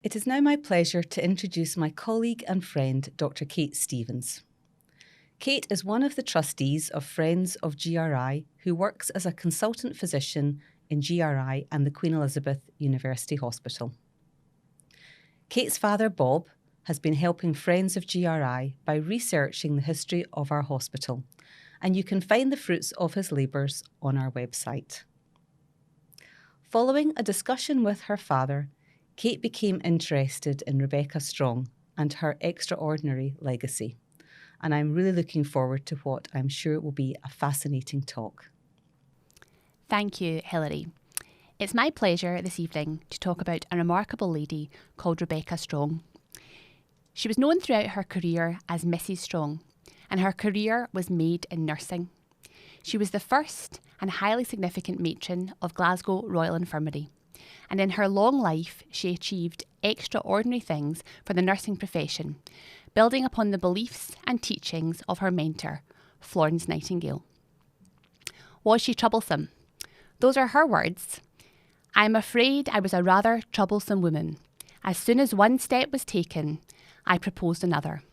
It is now my pleasure to introduce my colleague and friend, Dr. Kate Stevens. Kate is one of the trustees of Friends of GRI who works as a consultant physician in GRI and the Queen Elizabeth University Hospital. Kate's father, Bob, has been helping Friends of GRI by researching the history of our hospital, and you can find the fruits of his labours on our website. Following a discussion with her father, Kate became interested in Rebecca Strong and her extraordinary legacy, and I'm really looking forward to what I'm sure will be a fascinating talk. Thank you, Hilary. It's my pleasure this evening to talk about a remarkable lady called Rebecca Strong. She was known throughout her career as Mrs. Strong, and her career was made in nursing. She was the first and highly significant matron of Glasgow Royal Infirmary, and in her long life she achieved extraordinary things for the nursing profession, building upon the beliefs and teachings of her mentor, Florence Nightingale. Was she troublesome? Those are her words. "I am afraid I was a rather troublesome woman. As soon as one step was taken, I proposed another."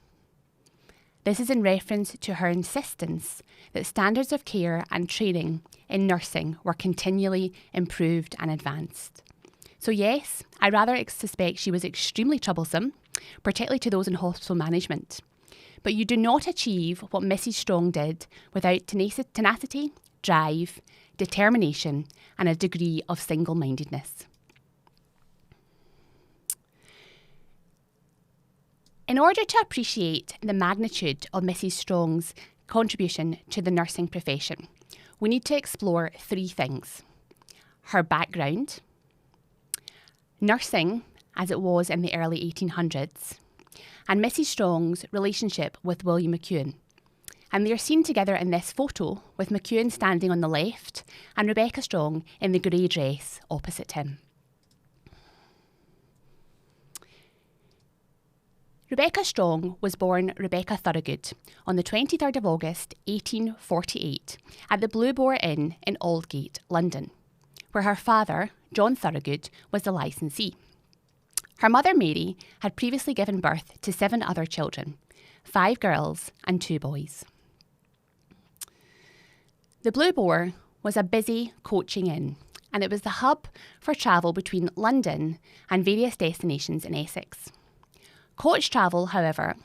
This is in reference to her insistence that standards of care and training in nursing were continually improved and advanced. So yes, I rather suspect she was extremely troublesome, particularly to those in hospital management. But you do not achieve what Mrs. Strong did without tenacity, drive, determination, and a degree of single-mindedness. In order to appreciate the magnitude of Mrs. Strong's contribution to the nursing profession, we need to explore three things: her background, nursing as it was in the early 1800s, and Mrs. Strong's relationship with William McEwen. And they are seen together in this photo, with McEwen standing on the left and Rebecca Strong in the grey dress opposite him. Rebecca Strong was born Rebecca Thorogood on the 23rd of August 1848 at the Blue Boar Inn in Aldgate, London, where her father, John Thorogood, was the licensee. Her mother, Mary, had previously given birth to 7 other children, 5 girls and 2 boys. The Blue Boar was a busy coaching inn, and it was the hub for travel between London and various destinations in Essex. Coach travel, however,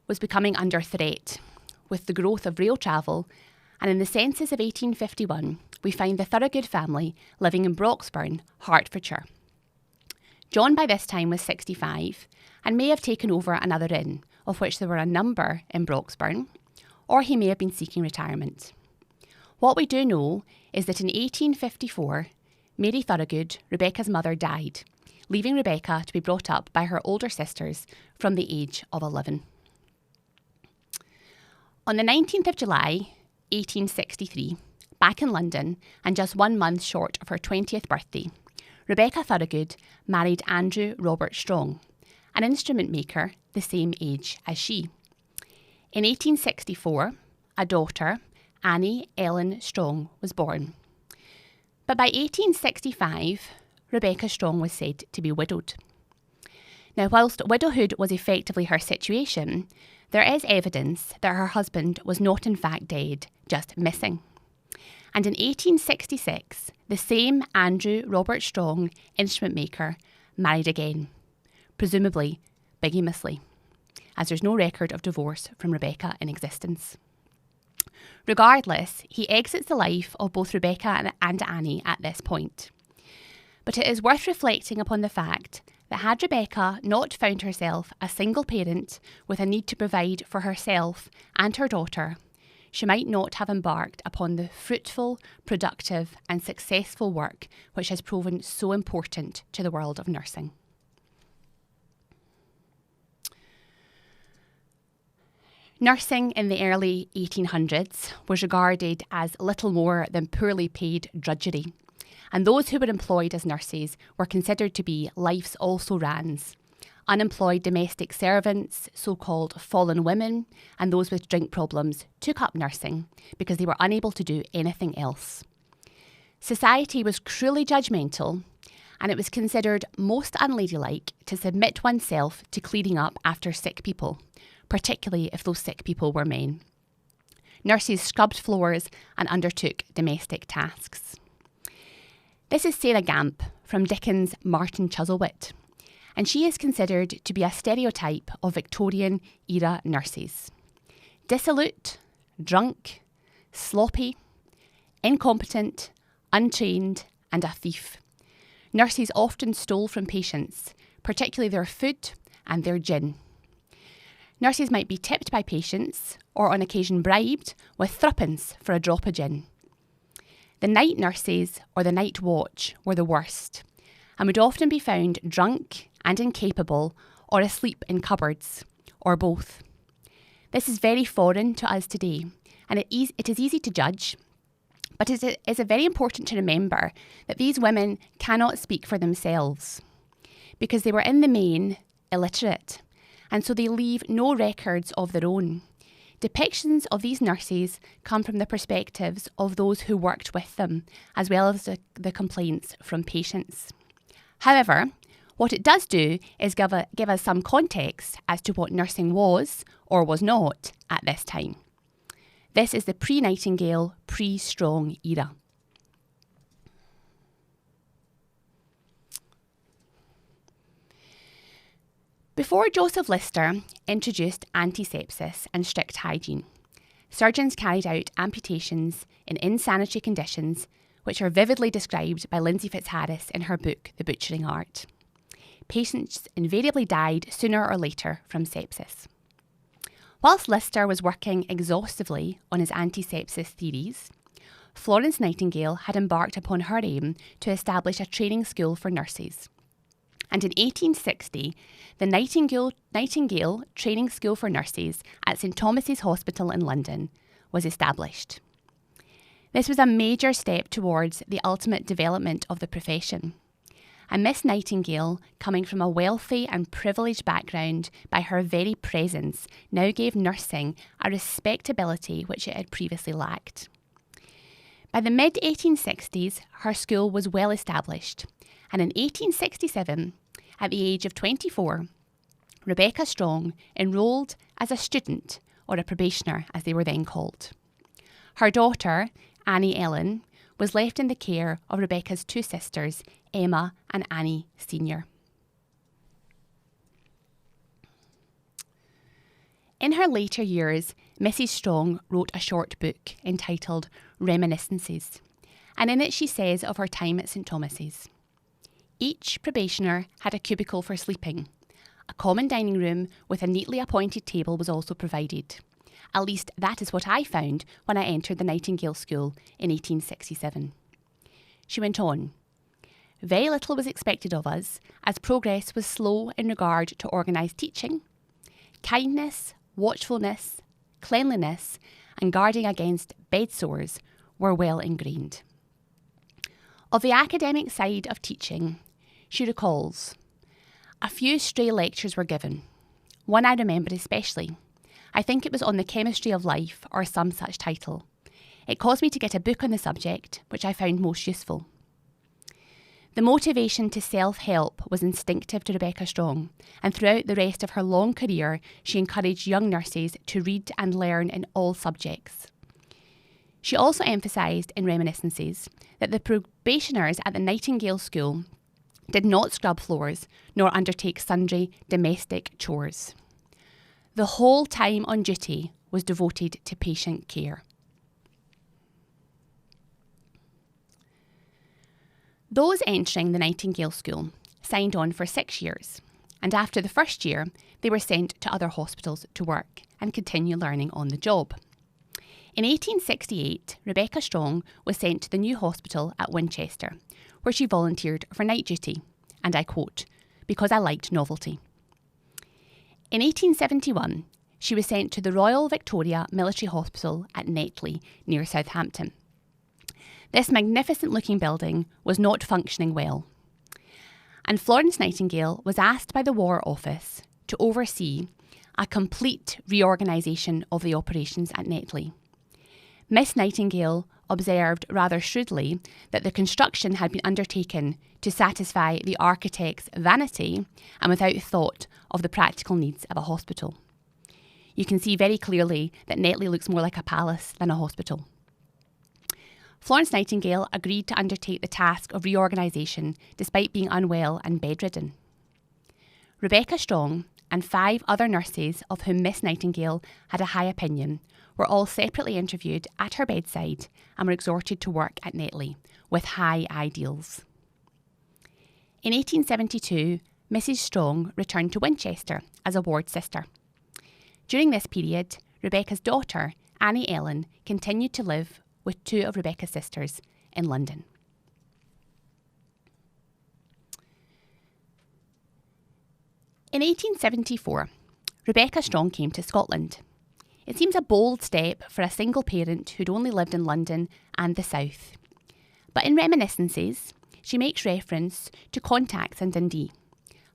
was becoming under threat with the growth of rail travel, and in the census of 1851, we find the Thorogood family living in Broxburn, Hertfordshire. John by this time was 65 and may have taken over another inn, of which there were a number in Broxburn, or he may have been seeking retirement. What we do know is that in 1854, Mary Thorogood, Rebecca's mother, died, leaving Rebecca to be brought up by her older sisters from the age of 11. On the 19th of July, 1863, back in London, and just 1 month short of her 20th birthday, Rebecca Thorogood married Andrew Robert Strong, an instrument maker the same age as she. In 1864, a daughter, Annie Ellen Strong, was born. But by 1865, Rebecca Strong was said to be widowed. Now, whilst widowhood was effectively her situation, there is evidence that her husband was not in fact dead, just missing. And in 1866, the same Andrew Robert Strong, instrument maker, married again, presumably bigamously, as there's no record of divorce from Rebecca in existence. Regardless, he exits the life of both Rebecca and Annie at this point. But it is worth reflecting upon the fact that had Rebecca not found herself a single parent with a need to provide for herself and her daughter, she might not have embarked upon the fruitful, productive and successful work which has proven so important to the world of nursing. Nursing in the early 1800s was regarded as little more than poorly paid drudgery, and those who were employed as nurses were considered to be life's also-rans. Unemployed domestic servants, so-called fallen women, and those with drink problems took up nursing because they were unable to do anything else. Society was cruelly judgmental, and it was considered most unladylike to submit oneself to cleaning up after sick people, particularly if those sick people were men. Nurses scrubbed floors and undertook domestic tasks. This is Sarah Gamp from Dickens' Martin Chuzzlewit, and she is considered to be a stereotype of Victorian-era nurses. Dissolute, drunk, sloppy, incompetent, untrained, and a thief. Nurses often stole from patients, particularly their food and their gin. Nurses might be tipped by patients, or on occasion bribed, with threepence for a drop of gin. The night nurses, or the night watch, were the worst, and would often be found drunk and incapable, or asleep in cupboards, or both. This is very foreign to us today, and it is easy to judge, but it is very important to remember that these women cannot speak for themselves, because they were in the main illiterate, and so they leave no records of their own. Depictions of these nurses come from the perspectives of those who worked with them, as well as the complaints from patients. However, what it does do is give us some context as to what nursing was or was not at this time. This is the pre-Nightingale, pre-Strong era. Before Joseph Lister introduced antisepsis and strict hygiene, surgeons carried out amputations in insanitary conditions, which are vividly described by Lindsay Fitzharris in her book, The Butchering Art. Patients invariably died sooner or later from sepsis. Whilst Lister was working exhaustively on his antisepsis theories, Florence Nightingale had embarked upon her aim to establish a training school for nurses. And in 1860, the Nightingale Training School for Nurses at St Thomas's Hospital in London was established. This was a major step towards the ultimate development of the profession. And Miss Nightingale, coming from a wealthy and privileged background, by her very presence, now gave nursing a respectability which it had previously lacked. By the mid-1860s, her school was well established, and in 1867, at the age of 24, Rebecca Strong enrolled as a student, or a probationer as they were then called. Her daughter, Annie Ellen, was left in the care of Rebecca's two sisters, Emma and Annie Sr. In her later years, Mrs. Strong wrote a short book entitled Reminiscences, and in it she says of her time at St Thomas's. Each probationer had a cubicle for sleeping. A common dining room with a neatly appointed table was also provided. At least that is what I found when I entered the Nightingale School in 1867. She went on, "Very little was expected of us, as progress was slow in regard to organised teaching. Kindness, watchfulness, cleanliness, and guarding against bed sores were well ingrained." Of the academic side of teaching, she recalls, "A few stray lectures were given. One I remember especially. I think it was on the chemistry of life or some such title. It caused me to get a book on the subject, which I found most useful." The motivation to self-help was instinctive to Rebecca Strong, and throughout the rest of her long career, she encouraged young nurses to read and learn in all subjects. She also emphasised in Reminiscences that the probationers at the Nightingale School did not scrub floors nor undertake sundry domestic chores. The whole time on duty was devoted to patient care. Those entering the Nightingale School signed on for 6 years, and after the first year, they were sent to other hospitals to work and continue learning on the job. In 1868, Rebecca Strong was sent to the new hospital at Winchester, where she volunteered for night duty, and I quote, "because I liked novelty." In 1871, she was sent to the Royal Victoria Military Hospital at Netley, near Southampton. This magnificent-looking building was not functioning well, and Florence Nightingale was asked by the War Office to oversee a complete reorganisation of the operations at Netley. Miss Nightingale observed rather shrewdly that the construction had been undertaken to satisfy the architect's vanity and without thought of the practical needs of a hospital. You can see very clearly that Netley looks more like a palace than a hospital. Florence Nightingale agreed to undertake the task of reorganisation despite being unwell and bedridden. Rebecca Strong and 5 other nurses of whom Miss Nightingale had a high opinion were all separately interviewed at her bedside and were exhorted to work at Netley with high ideals. In 1872, Mrs. Strong returned to Winchester as a ward sister. During this period, Rebecca's daughter, Annie Ellen, continued to live with 2 of Rebecca's sisters in London. In 1874, Rebecca Strong came to Scotland. It seems a bold step for a single parent who'd only lived in London and the south. But in reminiscences, she makes reference to contacts in Dundee,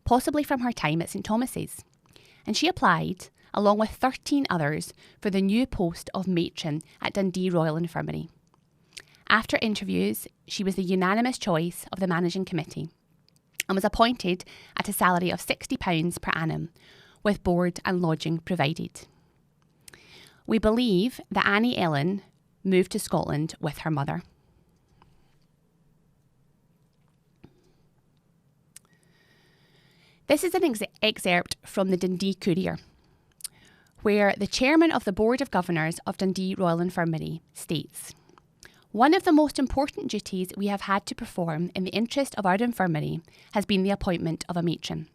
possibly from her time at St Thomas's, and she applied, along with 13 others, for the new post of matron at Dundee Royal Infirmary. After interviews, she was the unanimous choice of the managing committee and was appointed at a salary of £60 per annum, with board and lodging provided. We believe that Annie Ellen moved to Scotland with her mother. This is an excerpt from the Dundee Courier, where the chairman of the Board of Governors of Dundee Royal Infirmary states, "One of the most important duties we have had to perform in the interest of our infirmary has been the appointment of a matron.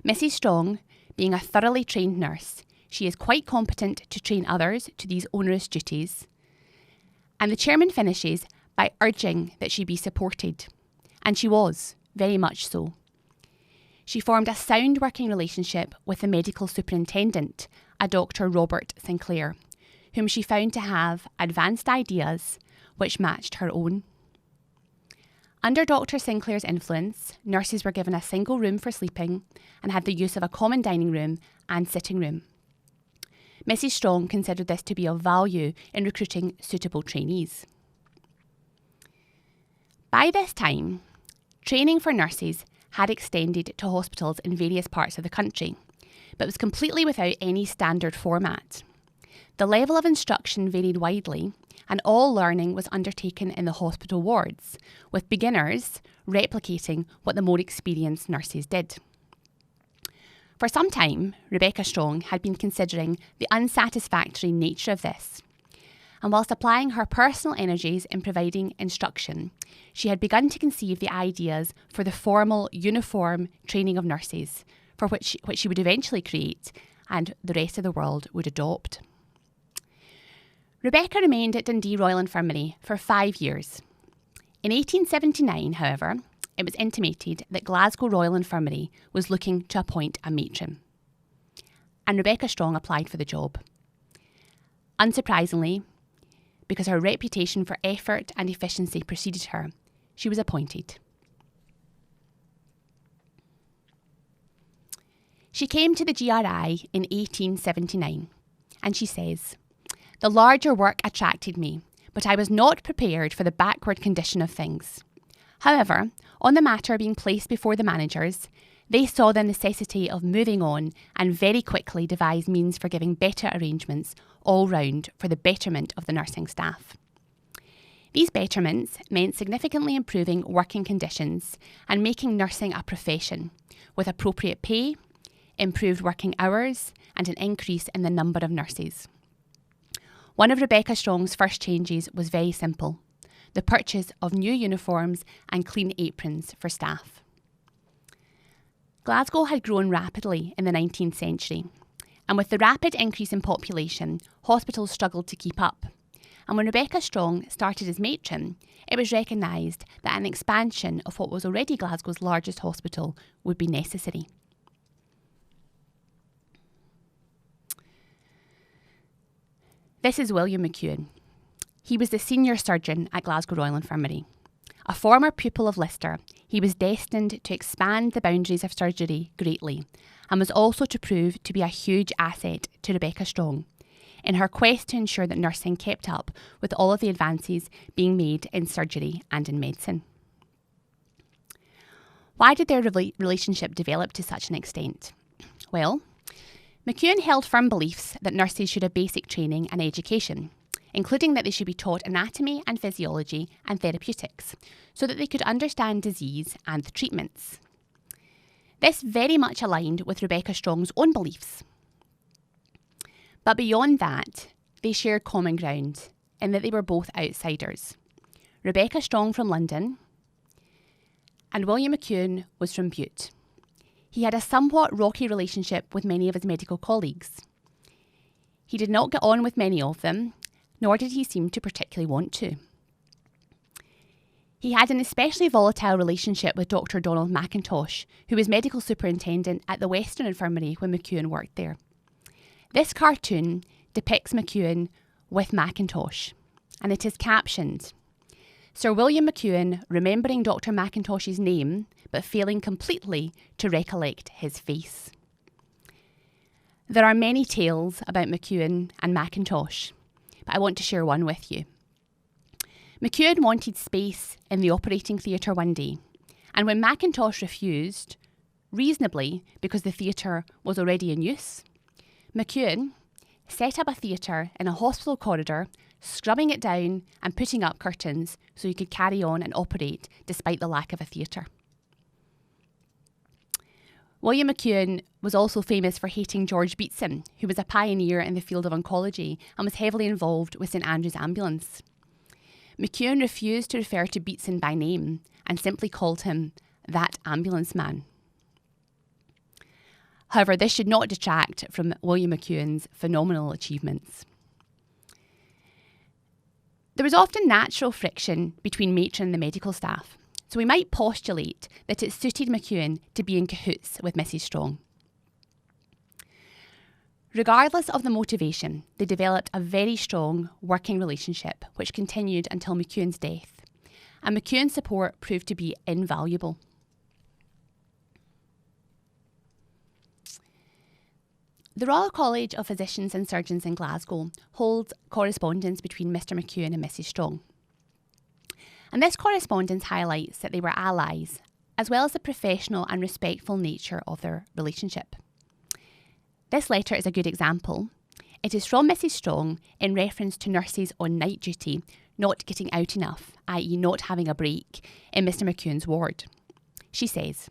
Mrs. Strong, being a thoroughly trained nurse, she is quite competent to train others to these onerous duties." And the chairman finishes by urging that she be supported. And she was, very much so. She formed a sound working relationship with the medical superintendent, a Dr. Robert Sinclair, whom she found to have advanced ideas which matched her own. Under Dr. Sinclair's influence, nurses were given a single room for sleeping and had the use of a common dining room and sitting room. Mrs. Strong considered this to be of value in recruiting suitable trainees. By this time, training for nurses had extended to hospitals in various parts of the country, but was completely without any standard format. The level of instruction varied widely, and all learning was undertaken in the hospital wards, with beginners replicating what the more experienced nurses did. For some time, Rebecca Strong had been considering the unsatisfactory nature of this, and whilst applying her personal energies in providing instruction, she had begun to conceive the ideas for the formal, uniform training of nurses, for which she would eventually create and the rest of the world would adopt. Rebecca remained at Dundee Royal Infirmary for 5 years. In 1879, however, it was intimated that Glasgow Royal Infirmary was looking to appoint a matron, and Rebecca Strong applied for the job. Unsurprisingly, because her reputation for effort and efficiency preceded her, she was appointed. She came to the GRI in 1879, and she says, "The larger work attracted me, but I was not prepared for the backward condition of things. However, on the matter being placed before the managers, they saw the necessity of moving on and very quickly devised means for giving better arrangements all round for the betterment of the nursing staff. These betterments meant significantly improving working conditions and making nursing a profession, with appropriate pay, improved working hours, and an increase in the number of nurses. One of Rebecca Strong's first changes was very simple: the purchase of new uniforms and clean aprons for staff. Glasgow had grown rapidly in the 19th century, and with the rapid increase in population, hospitals struggled to keep up. And when Rebecca Strong started as matron, it was recognised that an expansion of what was already Glasgow's largest hospital would be necessary. This is William McEwen. He was the senior surgeon at Glasgow Royal Infirmary. A former pupil of Lister, he was destined to expand the boundaries of surgery greatly, and was also to prove to be a huge asset to Rebecca Strong, in her quest to ensure that nursing kept up with all of the advances being made in surgery and in medicine. Why did their relationship develop to such an extent? Well, McEwen held firm beliefs that nurses should have basic training and education, including that they should be taught anatomy and physiology and therapeutics, so that they could understand disease and the treatments. This very much aligned with Rebecca Strong's own beliefs. But beyond that, they shared common ground in that they were both outsiders. Rebecca Strong from London and William McEwen was from Bute. He had a somewhat rocky relationship with many of his medical colleagues. He did not get on with many of them, nor did he seem to particularly want to. He had an especially volatile relationship with Dr. Donald McIntosh, who was medical superintendent at the Western Infirmary when McEwen worked there. This cartoon depicts McEwen with McIntosh, and it is captioned, "Sir William McEwen remembering Dr. McIntosh's name, but failing completely to recollect his face." There are many tales about McEwen and McIntosh, but I want to share one with you. McEwen wanted space in the operating theatre one day, and when McIntosh refused, reasonably because the theatre was already in use, McEwen set up a theatre in a hospital corridor, scrubbing it down and putting up curtains so he could carry on and operate despite the lack of a theatre. William McEwen was also famous for hating George Beatson, who was a pioneer in the field of oncology and was heavily involved with St Andrew's Ambulance. McEwen refused to refer to Beatson by name and simply called him that ambulance man. However, this should not detract from William McEwen's phenomenal achievements. There was often natural friction between matron and the medical staff, so we might postulate that it suited McEwen to be in cahoots with Mrs. Strong. Regardless of the motivation, they developed a very strong working relationship which continued until McEwen's death, and McEwen's support proved to be invaluable. The Royal College of Physicians and Surgeons in Glasgow holds correspondence between Mr. McEwen and Mrs. Strong. And this correspondence highlights that they were allies, as well as the professional and respectful nature of their relationship. This letter is a good example. It is from Mrs. Strong in reference to nurses on night duty not getting out enough, i.e. not having a break, in Mr. McEwen's ward. She says,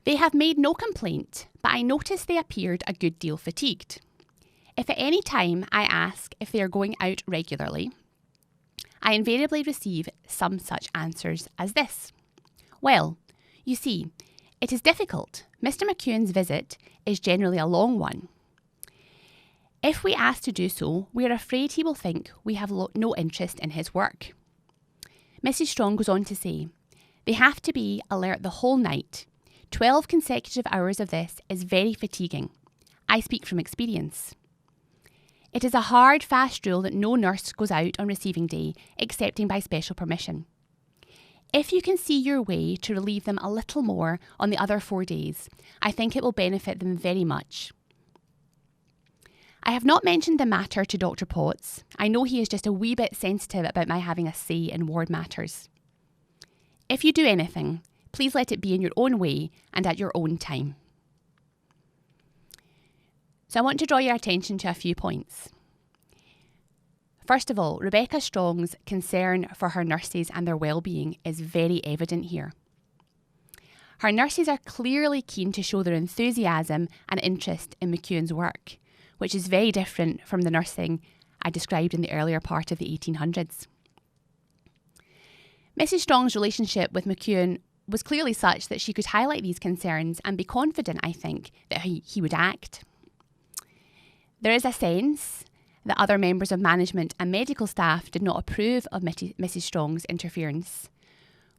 "They have made no complaint, but I noticed they appeared a good deal fatigued. If at any time I ask if they are going out regularly, I invariably receive some such answers as this. Well, you see, it is difficult. Mr. McEwen's visit is generally a long one. If we ask to do so, we are afraid he will think we have no interest in his work." Mrs. Strong goes on to say, "They have to be alert the whole night. 12 consecutive hours of this is very fatiguing. I speak from experience. It is a hard, fast rule that no nurse goes out on receiving day excepting by special permission. If you can see your way to relieve them a little more on the other 4 days, I think it will benefit them very much. I have not mentioned the matter to Dr. Potts. I know he is just a wee bit sensitive about my having a say in ward matters. If you do anything, please let it be in your own way and at your own time." So I want to draw your attention to a few points. First of all, Rebecca Strong's concern for her nurses and their well-being is very evident here. Her nurses are clearly keen to show their enthusiasm and interest in McEwen's work, which is very different from the nursing I described in the earlier part of the 1800s. Mrs. Strong's relationship with McEwen was clearly such that she could highlight these concerns and be confident, I think, that he would act. There is a sense that other members of management and medical staff did not approve of Mrs. Strong's interference,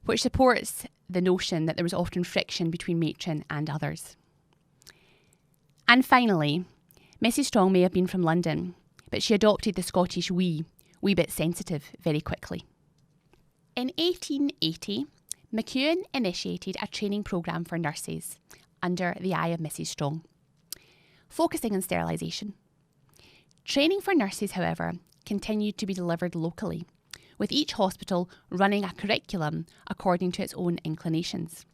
which supports the notion that there was often friction between matron and others. And finally, Mrs. Strong may have been from London, but she adopted the Scottish wee bit sensitive very quickly. In 1880, McEwen initiated a training programme for nurses under the eye of Mrs. Strong, focusing on sterilisation. Training for nurses, however, continued to be delivered locally, with each hospital running a curriculum according to its own inclinations.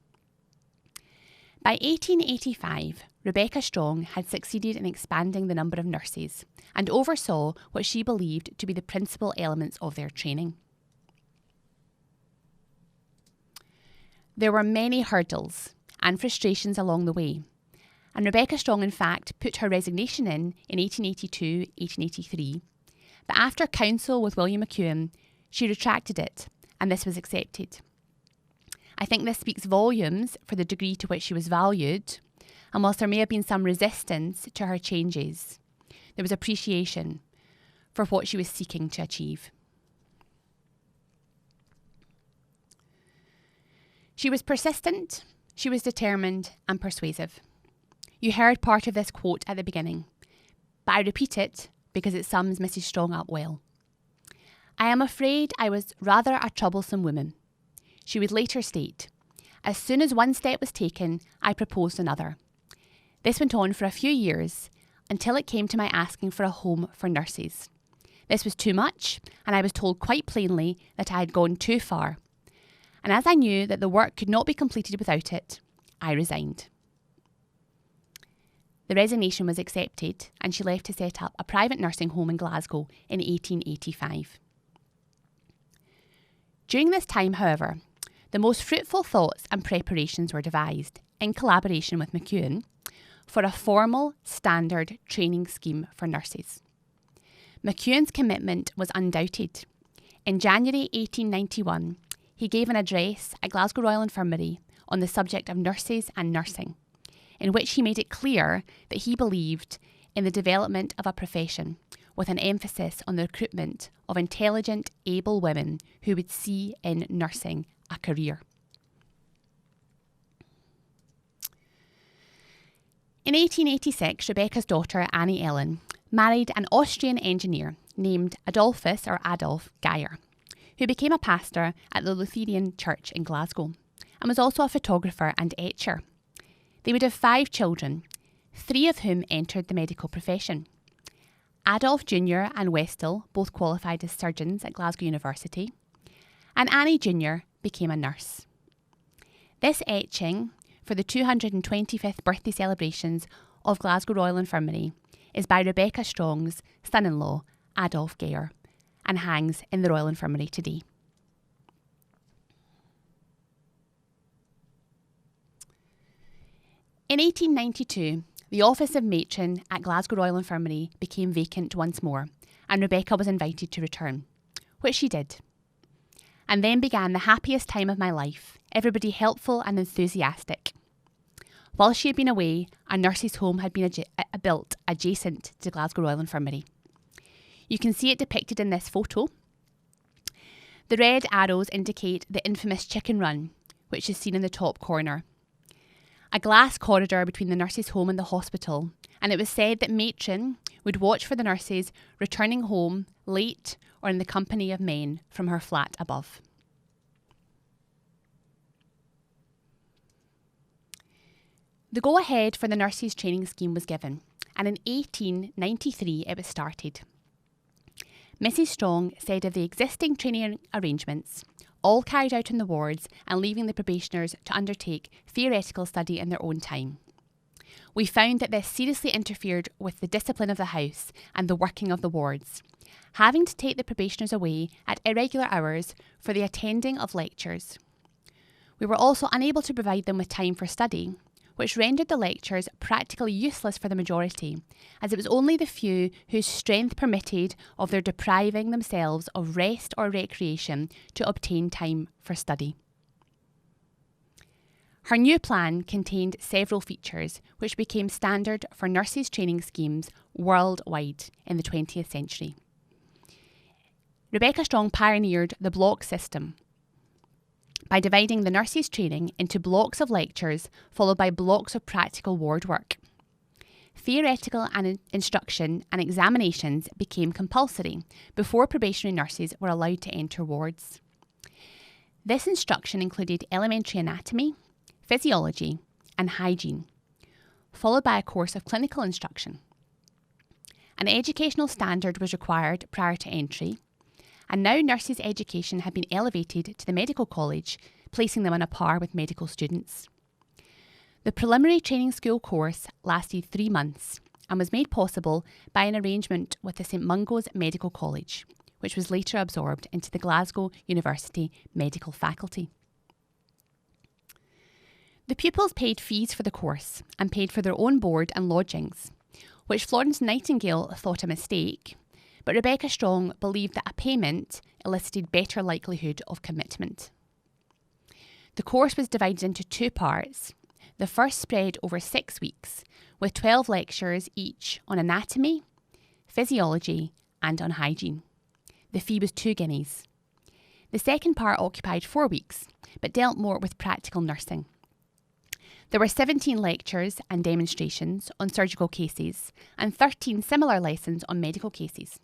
By 1885, Rebecca Strong had succeeded in expanding the number of nurses and oversaw what she believed to be the principal elements of their training. There were many hurdles and frustrations along the way, and Rebecca Strong, in fact, put her resignation in 1882-1883, but after counsel with William McEwen, she retracted it, and this was accepted. I think this speaks volumes for the degree to which she was valued, and whilst there may have been some resistance to her changes, there was appreciation for what she was seeking to achieve. She was persistent, she was determined and persuasive. You heard part of this quote at the beginning, but I repeat it because it sums Mrs. Strong up well. I am afraid I was rather a troublesome woman. She would later state, as soon as one step was taken, I proposed another. This went on for a few years until it came to my asking for a home for nurses. This was too much, and I was told quite plainly that I had gone too far. And as I knew that the work could not be completed without it, I resigned. The resignation was accepted, and she left to set up a private nursing home in Glasgow in 1885. During this time, however, the most fruitful thoughts and preparations were devised, in collaboration with McEwen, for a formal, standard training scheme for nurses. McEwen's commitment was undoubted. In January 1891, he gave an address at Glasgow Royal Infirmary on the subject of nurses and nursing, in which he made it clear that he believed in the development of a profession, with an emphasis on the recruitment of intelligent, able women who would see in nursing a career. In 1886, Rebecca's daughter, Annie Ellen, married an Austrian engineer named Adolf Geyer, who became a pastor at the Lutheran Church in Glasgow and was also a photographer and etcher. They would have 5 children, 3 of whom entered the medical profession. Adolf Jr. and Westall both qualified as surgeons at Glasgow University, and Annie Jr. became a nurse. This etching for the 225th birthday celebrations of Glasgow Royal Infirmary is by Rebecca Strong's son-in-law, Adolf Geyer, and hangs in the Royal Infirmary today. In 1892, the office of matron at Glasgow Royal Infirmary became vacant once more, and Rebecca was invited to return, which she did. And then began the happiest time of my life, everybody helpful and enthusiastic. While she had been away, a nurses' home had been built adjacent to Glasgow Royal Infirmary. You can see it depicted in this photo. The red arrows indicate the infamous chicken run, which is seen in the top corner. A glass corridor between the nurses' home and the hospital, and it was said that matron would watch for the nurses returning home late or in the company of men from her flat above. The go-ahead for the nurses' training scheme was given, and in 1893 it was started. Mrs. Strong said of the existing training arrangements, all carried out in the wards and leaving the probationers to undertake theoretical study in their own time. We found that this seriously interfered with the discipline of the house and the working of the wards, having to take the probationers away at irregular hours for the attending of lectures. We were also unable to provide them with time for study, which rendered the lectures practically useless for the majority, as it was only the few whose strength permitted of their depriving themselves of rest or recreation to obtain time for study. Her new plan contained several features which became standard for nurses' training schemes worldwide in the 20th century. Rebecca Strong pioneered the block system by dividing the nurses' training into blocks of lectures followed by blocks of practical ward work. Theoretical instruction and examinations became compulsory before probationary nurses were allowed to enter wards. This instruction included elementary anatomy, physiology and hygiene, followed by a course of clinical instruction. An educational standard was required prior to entry, and now nurses' education had been elevated to the medical college, placing them on a par with medical students. The preliminary training school course lasted 3 months and was made possible by an arrangement with the St Mungo's Medical College, which was later absorbed into the Glasgow University Medical Faculty. The pupils paid fees for the course and paid for their own board and lodgings, which Florence Nightingale thought a mistake, but Rebecca Strong believed that a payment elicited better likelihood of commitment. The course was divided into 2 parts. The first spread over 6 weeks, with 12 lectures each on anatomy, physiology, and on hygiene. The fee was 2 guineas. The second part occupied 4 weeks, but dealt more with practical nursing. There were 17 lectures and demonstrations on surgical cases and 13 similar lessons on medical cases.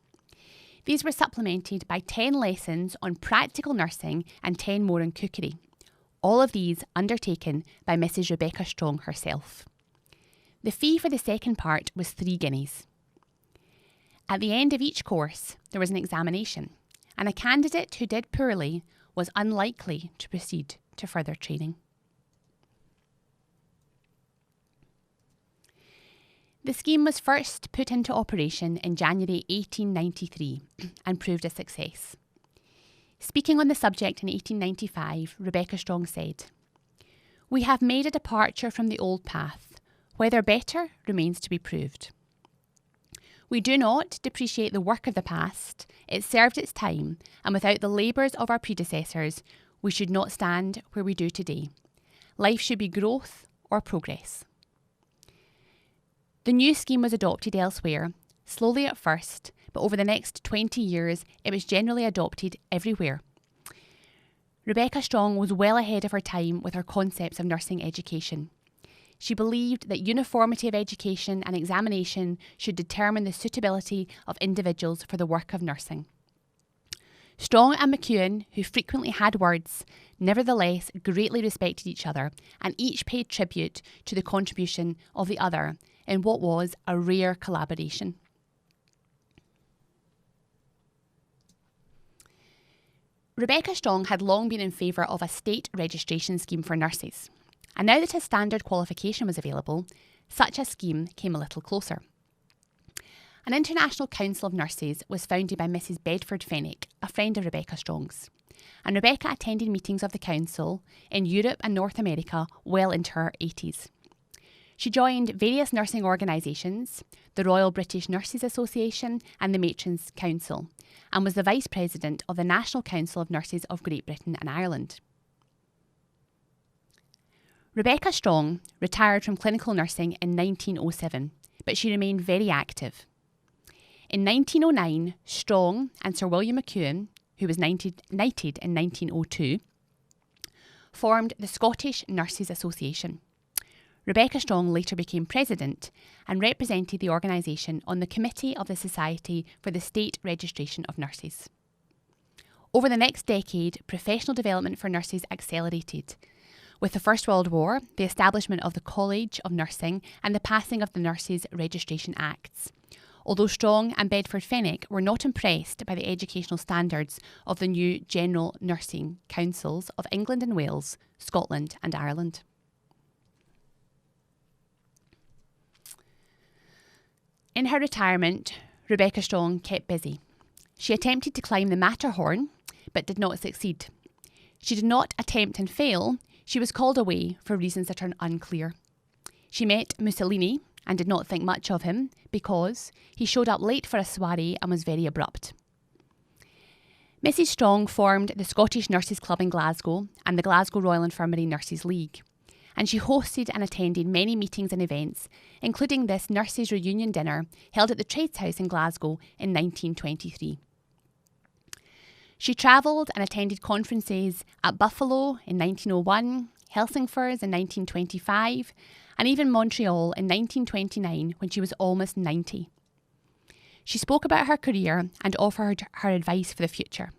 These were supplemented by 10 lessons on practical nursing and 10 more on cookery. All of these undertaken by Mrs. Rebecca Strong herself. The fee for the second part was 3 guineas. At the end of each course, there was an examination, and a candidate who did poorly was unlikely to proceed to further training. The scheme was first put into operation in January 1893 and proved a success. Speaking on the subject in 1895, Rebecca Strong said, "We have made a departure from the old path. Whether better remains to be proved. We do not depreciate the work of the past. It served its time, and without the labours of our predecessors, we should not stand where we do today. Life should be growth or progress." The new scheme was adopted elsewhere, slowly at first, but over the next 20 years it was generally adopted everywhere. Rebecca Strong was well ahead of her time with her concepts of nursing education. She believed that uniformity of education and examination should determine the suitability of individuals for the work of nursing. Strong and McEwen, who frequently had words, nevertheless greatly respected each other, and each paid tribute to the contribution of the other in what was a rare collaboration. Rebecca Strong had long been in favour of a state registration scheme for nurses, and now that a standard qualification was available, such a scheme came a little closer. An International Council of Nurses was founded by Mrs. Bedford Fenwick, a friend of Rebecca Strong's, and Rebecca attended meetings of the Council in Europe and North America well into her 80s. She joined various nursing organisations, the Royal British Nurses Association and the Matrons' Council, and was the Vice President of the National Council of Nurses of Great Britain and Ireland. Rebecca Strong retired from clinical nursing in 1907, but she remained very active. In 1909, Strong and Sir William McEwen, who was knighted in 1902, formed the Scottish Nurses Association. Rebecca Strong later became president and represented the organisation on the committee of the Society for the State Registration of Nurses. Over the next decade, professional development for nurses accelerated. With the First World War, the establishment of the College of Nursing and the passing of the Nurses Registration Acts. Although Strong and Bedford Fenwick were not impressed by the educational standards of the new General Nursing Councils of England and Wales, Scotland and Ireland. In her retirement, Rebecca Strong kept busy. She attempted to climb the Matterhorn, but did not succeed. She did not attempt and fail. She was called away for reasons that are unclear. She met Mussolini and did not think much of him because he showed up late for a soiree and was very abrupt. Mrs. Strong formed the Scottish Nurses Club in Glasgow and the Glasgow Royal Infirmary Nurses League, and she hosted and attended many meetings and events, including this nurses' reunion dinner held at the Trades House in Glasgow in 1923. She travelled and attended conferences at Buffalo in 1901, Helsingfors in 1925, and even Montreal in 1929 when she was almost 90. She spoke about her career and offered her advice for the future.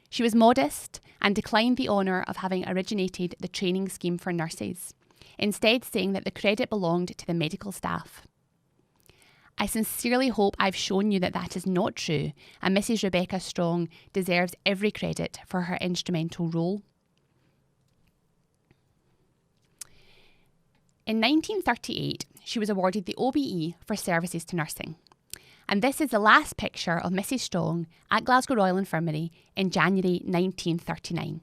She was modest and declined the honour of having originated the training scheme for nurses, instead saying that the credit belonged to the medical staff. I sincerely hope I've shown you that that is not true, and Mrs. Rebecca Strong deserves every credit for her instrumental role. In 1938, she was awarded the OBE for services to nursing. And this is the last picture of Mrs. Strong at Glasgow Royal Infirmary in January 1939.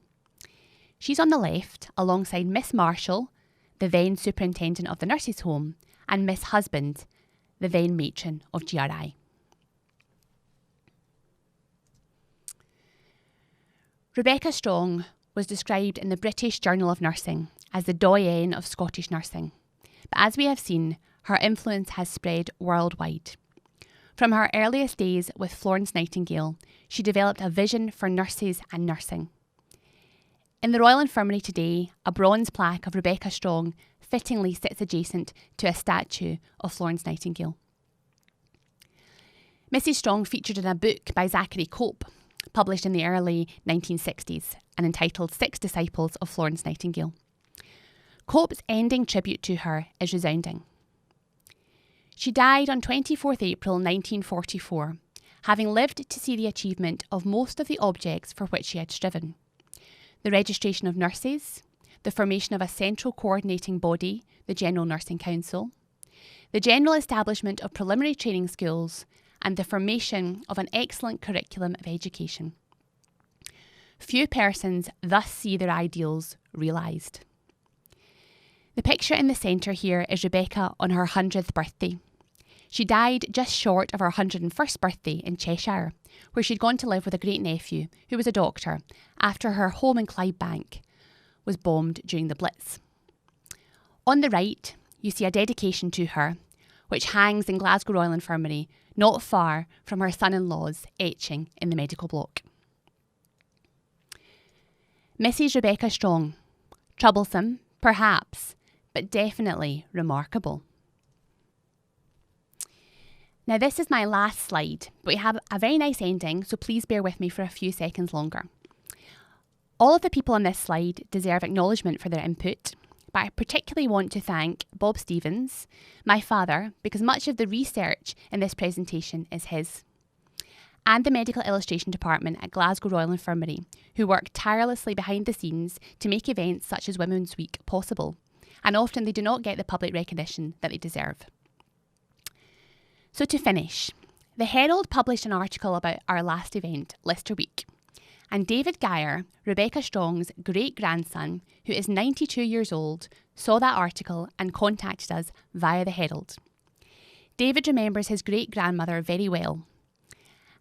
She's on the left alongside Miss Marshall, the then superintendent of the nurses' home, and Miss Husband, the then matron of GRI. Rebecca Strong was described in the British Journal of Nursing as the doyenne of Scottish nursing. But as we have seen, her influence has spread worldwide. From her earliest days with Florence Nightingale, she developed a vision for nurses and nursing. In the Royal Infirmary today, a bronze plaque of Rebecca Strong fittingly sits adjacent to a statue of Florence Nightingale. Mrs. Strong featured in a book by Zachary Cope, published in the early 1960s and entitled 6 Disciples of Florence Nightingale. Cope's ending tribute to her is resounding. She died on 24th April 1944, having lived to see the achievement of most of the objects for which she had striven. The registration of nurses, the formation of a central coordinating body, the General Nursing Council, the general establishment of preliminary training schools, and the formation of an excellent curriculum of education. Few persons thus see their ideals realised. The picture in the centre here is Rebecca on her 100th birthday. She died just short of her 101st birthday in Cheshire, where she'd gone to live with a great-nephew who was a doctor after her home in Clydebank was bombed during the Blitz. On the right, you see a dedication to her, which hangs in Glasgow Royal Infirmary, not far from her son-in-law's etching in the medical block. Mrs. Rebecca Strong. Troublesome, perhaps, but definitely remarkable. Now this is my last slide, but we have a very nice ending, so please bear with me for a few seconds longer. All of the people on this slide deserve acknowledgement for their input, but I particularly want to thank Bob Stevens, my father, because much of the research in this presentation is his, and the Medical Illustration Department at Glasgow Royal Infirmary, who work tirelessly behind the scenes to make events such as Women's Week possible, and often they do not get the public recognition that they deserve. So to finish, the Herald published an article about our last event, Lister Week, and David Geyer, Rebecca Strong's great-grandson, who is 92 years old, saw that article and contacted us via the Herald. David remembers his great-grandmother very well,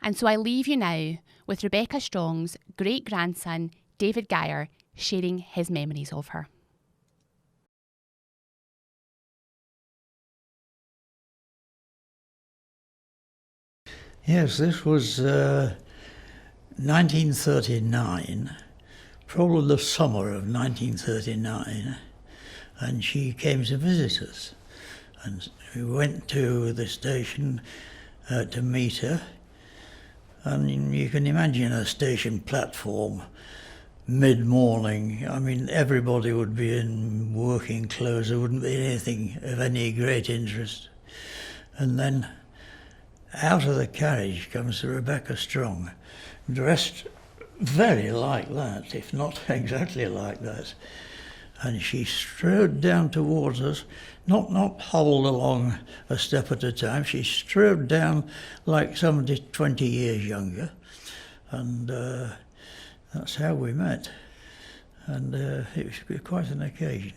and so I leave you now with Rebecca Strong's great-grandson, David Geyer, sharing his memories of her. Yes, this was 1939, probably the summer of 1939, and she came to visit us. And we went to the station to meet her, and you can imagine a station platform mid-morning. I mean, everybody would be in working clothes, there wouldn't be anything of any great interest. And then out of the carriage comes Rebecca Strong, dressed very like that, if not exactly like that. And she strode down towards us, not hobbled along a step at a time, she strode down like somebody 20 years younger. And that's how we met. And it was quite an occasion.